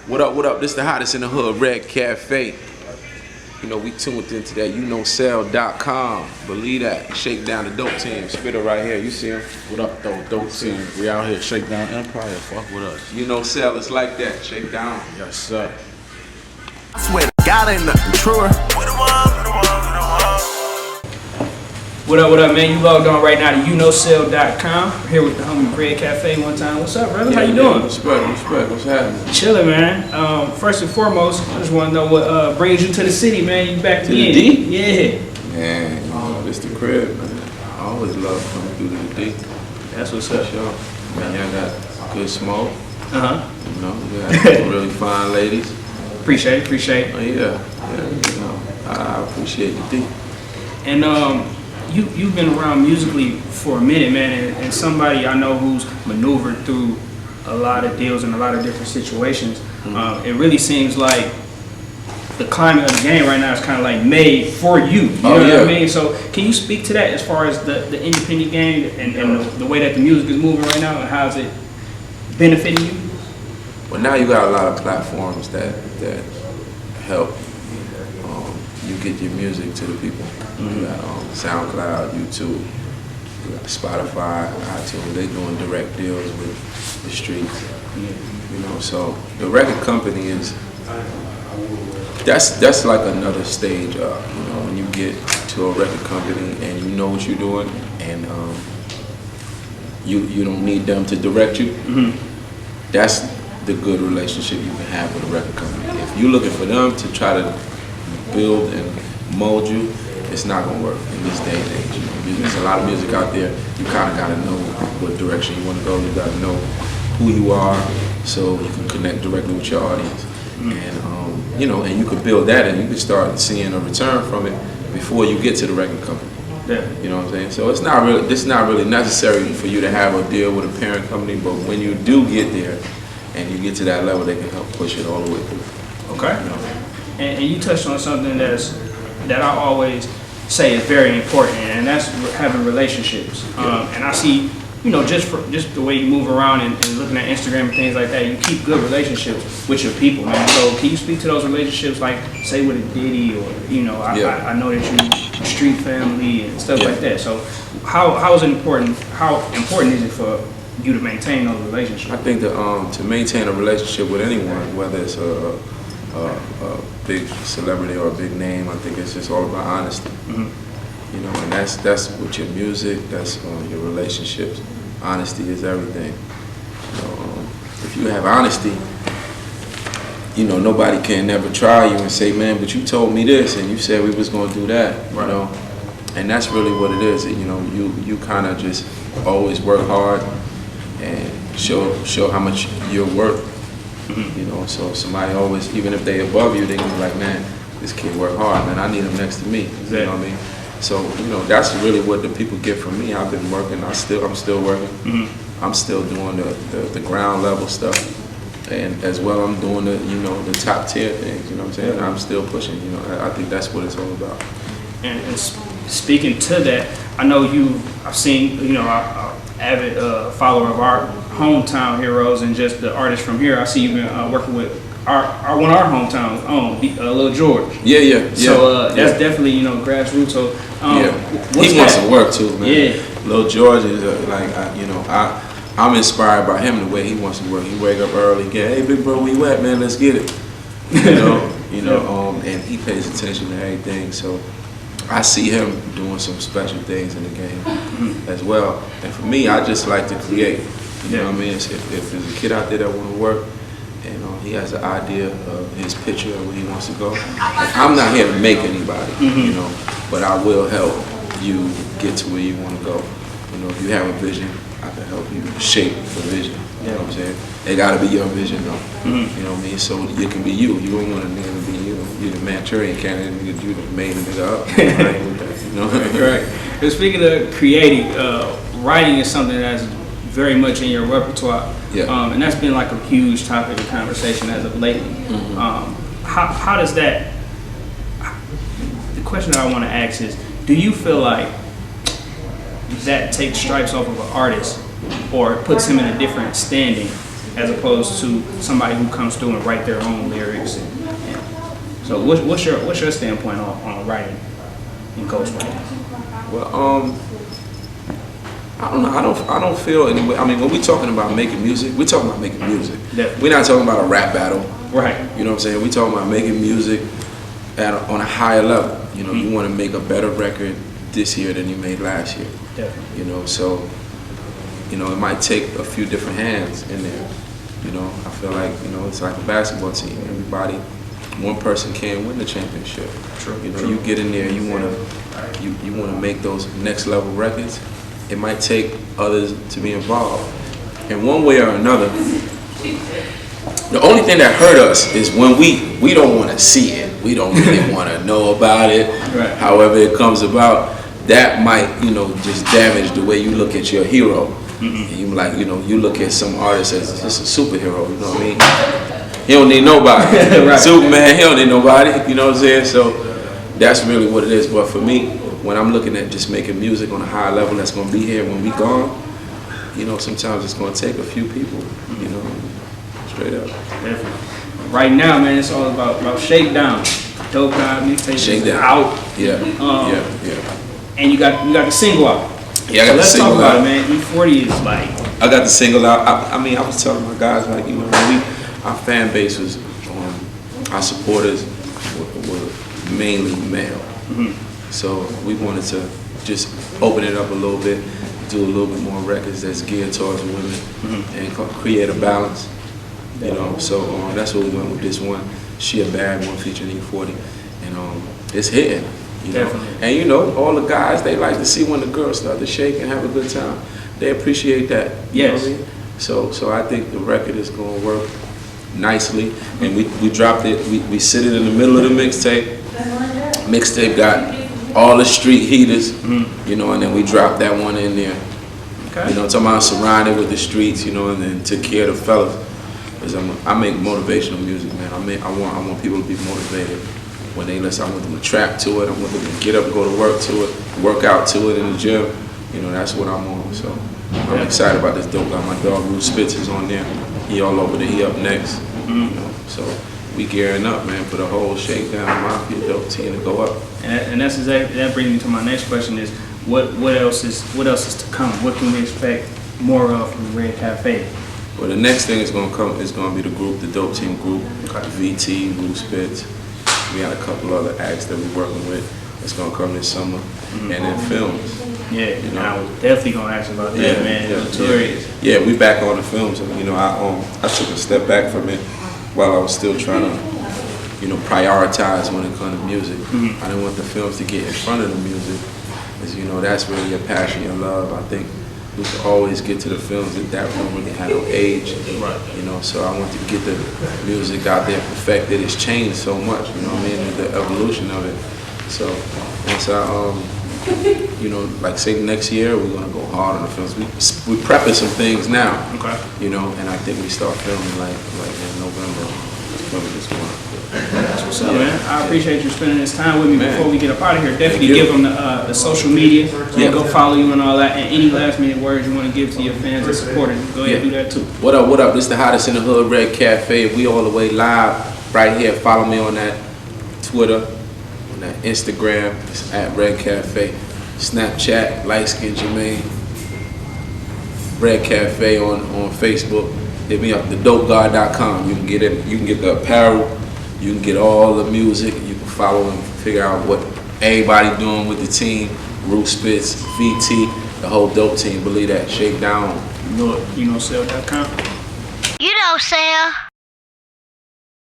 What up, what up? This the hottest in the hood, Red Cafe. You know, we tuned into that Uknowcell.com. Believe that. Shake down the dope team. Spitter right here. You see him? What up, though? Dope team. We out here, Shake Down Empire. Fuck with us. Uknowcell is like that. Shake down. Yes, sir. I swear to God, ain't nothing truer. What up, man? You logged on right now to Uknowcell.com. I'm here with the homie Red Cafe one time. What's up, brother? How you doing? Respect. What's happening? Chilling, man. First and foremost, I just want to know what brings you to the city, man. You back To the again? D? Yeah. Man, you know, this the crib, man. I always love coming through to the D. That's what's up. Sure. Man, y'all got good smoke. You know, you got really fine ladies. Appreciate it. Oh, yeah, you know, I appreciate the D. And you've been around musically for a minute, man, and somebody I know who's maneuvered through a lot of deals and a lot of different situations. It really seems like the climate of the game right now is kind of like made for you. You know what I mean? So can you speak to that as far as the independent game and the way that the music is moving right now, and how's it benefiting you? Well, now you got a lot of platforms that help you get your music to the people. You got SoundCloud, YouTube, you got Spotify, iTunes. They doing direct deals with the streets. You know, so the record company is that's like another stage up. You know, when you get to a record company and you know what you're doing, and you don't need them to direct you. That's the good relationship you can have with a record company. If you're looking for them to try to build and mold you, it's not gonna work in this day and age. You know, there's a lot of music out there. You kind of gotta know what direction you want to go. You gotta know who you are, so you can connect directly with your audience. And you know, and you can build that, and you can start seeing a return from it before you get to the record company. You know what I'm saying? So it's not really necessary for you to have a deal with a parent company, but when you do get there and you get to that level, they can help push it all the way through. Okay. You know? And you touched on something that I always say is very important, and that's having relationships. And I see, you know, just the way you move around and looking at Instagram and things like that, you keep good relationships with your people, man. So can you speak to those relationships, like say with a Diddy, or you know, I know that you street family and stuff like that. So how important is it for you to maintain those relationships? I think that to maintain a relationship with anyone, whether it's a big celebrity or a big name, I think it's just all about honesty. You know, and that's with your music, that's your relationships. Honesty is everything. You know, if you have honesty, you know, nobody can never try you and say, man, but you told me this and you said we was gonna do that. You know, and that's really what it is. You know, you kind of just always work hard and show how much you're worth. You know, so somebody always, even if they above you, they can be like, man, this kid work hard, man, I need him next to me. You know what I mean? So, you know, that's really what the people get from me. I've been working, I'm still working. I'm still doing the ground level stuff. And as well, I'm doing the top tier things, you know what I'm saying? I'm still pushing, you know, I think that's what it's all about. And speaking to that, I know I've seen, you know, an avid follower of our hometown heroes and just the artists from here. I see you've been working with one of our hometowns own, Lil George. So that's definitely, you know, grassroots. So he wants to work too, man. Yeah. Lil George is you know, I'm inspired by him the way he wants to work. He wake up early, hey big bro, where you at, man? Let's get it. You know, and he pays attention to everything. So I see him doing some special things in the game as well. And for me, I just like to create. You know what I mean? If there's a kid out there that want to work and he has an idea of his picture of where he wants to go, I'm not here to make anybody, you know, but I will help you get to where you want to go. You know, if you have a vision, I can help you shape the vision. You know what I'm saying? It got to be your vision, though. You know what I mean? So it can be you. You don't want a nigga to be you. You're the Manchurian candidate. You the made a nigga up. I ain't with that, you know? Right. And speaking of creating, writing is something that's very much in your repertoire, and that's been like a huge topic of conversation as of lately. How does that? The question that I want to ask is, do you feel like that takes stripes off of an artist, or puts him in a different standing as opposed to somebody who comes through and write their own lyrics. So what's your standpoint on writing and ghostwriting? Well, I don't know. I don't feel anyway. I mean, when we talking about making music, we're talking about making music. Definitely. We're not talking about a rap battle. Right. You know what I'm saying? We're talking about making music on a higher level. You know, you want to make a better record this year than you made last year. Definitely. You know, so, you know, it might take a few different hands in there. You know, I feel like, you know, it's like a basketball team. Everybody, one person can't win the championship. True. You know, you get in there, you wanna make those next level records. It might take others to be involved. In one way or another, the only thing that hurt us is when we don't want to see it. We don't really want to know about it. Right. However it comes about, that might, you know, just damage the way you look at your hero. And you like, you know, you look at some artist as just a superhero, you know what I mean? He don't need nobody. Right. Superman, he don't need nobody, you know what I'm saying? So that's really what it is. But for me, when I'm looking at just making music on a high level that's gonna be here when we gone, you know, sometimes it's gonna take a few people, you know, straight up. Definitely. Right now, man, it's all about Shakedown. Dope God mixtape Shakedown. out. Yeah, yeah. And you got the single out. Yeah, I got the let's single talk about out. it, man. E40 is like. I got the single out. I mean, I was telling my guys, like, you know, our fan base was, our supporters were mainly male. So we wanted to just open it up a little bit, do a little bit more records that's geared towards women, and create a balance. You know, so that's what we went with this one. She a Bad One featuring E40, and it's hitting. You know? Definitely. And you know, all the guys, they like to see when the girls start to shake and have a good time. They appreciate that. You Yes. know what I mean? So I think the record is gonna work nicely, and we dropped it. We sit it in the middle of the mixtape. Mixtape got all the street heaters, you know, and then we dropped that one in there. Okay. You know, talking about surrounded with the streets, you know, and then took care of the fellas. Cause I make motivational music, man. I want people to be motivated when they listen. I want them to trap to it. I want them to get up and go to work to it, work out to it in the gym. You know, that's what I'm on. So I'm excited about this dope guy. My dog Ruth Spitz is on there. He all over there. He up next. You know, so we gearing up, man, for the whole Shakedown Mafia dope team to go up. And that's exactly, that brings me to my next question: is what else is to come? What can we expect more of from Red Cafe? Well, the next thing is gonna come is gonna be the group, the dope team group, Okay. VT, Ruth Spitz. We got a couple other acts that we're working with. It's gonna come this summer, and then films. Yeah, You know. I was definitely gonna ask about that, man. Notorious. Yeah, we back on the films. You know, I took a step back from it while I was still trying to, you know, prioritize when it comes to music. I didn't want the films to get in front of the music, because you know that's really your passion, your love. I think we could always get to the films that don't really have no age. Right. You know, so I want to get the music out there perfected. It's changed so much, you know what I mean, the evolution of it. So once you know, like say next year we're gonna go hard on the films. We prepping some things now. Okay. You know, and I think we start filming like in November this month. That's what's up, man. I appreciate you spending this time with me. Man. Before we get up out of here, definitely Thank you. give them the social media. Yeah. Go follow you and all that. And any last minute words you want to give to your fans and supporters, go ahead and do that too. What up, what up? This the hottest in the hood, Red Cafe. We all the way live right here. Follow me on that Twitter, on that Instagram. It's at Red Cafe. Snapchat, Light Skin Jermaine. Red Cafe on Facebook. Hit me up, thedopeguard.com. You can get it. You can get the apparel. You can get all the music. You can follow and figure out what everybody doing with the team. Ruth Spitz, VT, the whole dope team. Believe that. Shakedown. Uknowcell.com. You know, Sarah.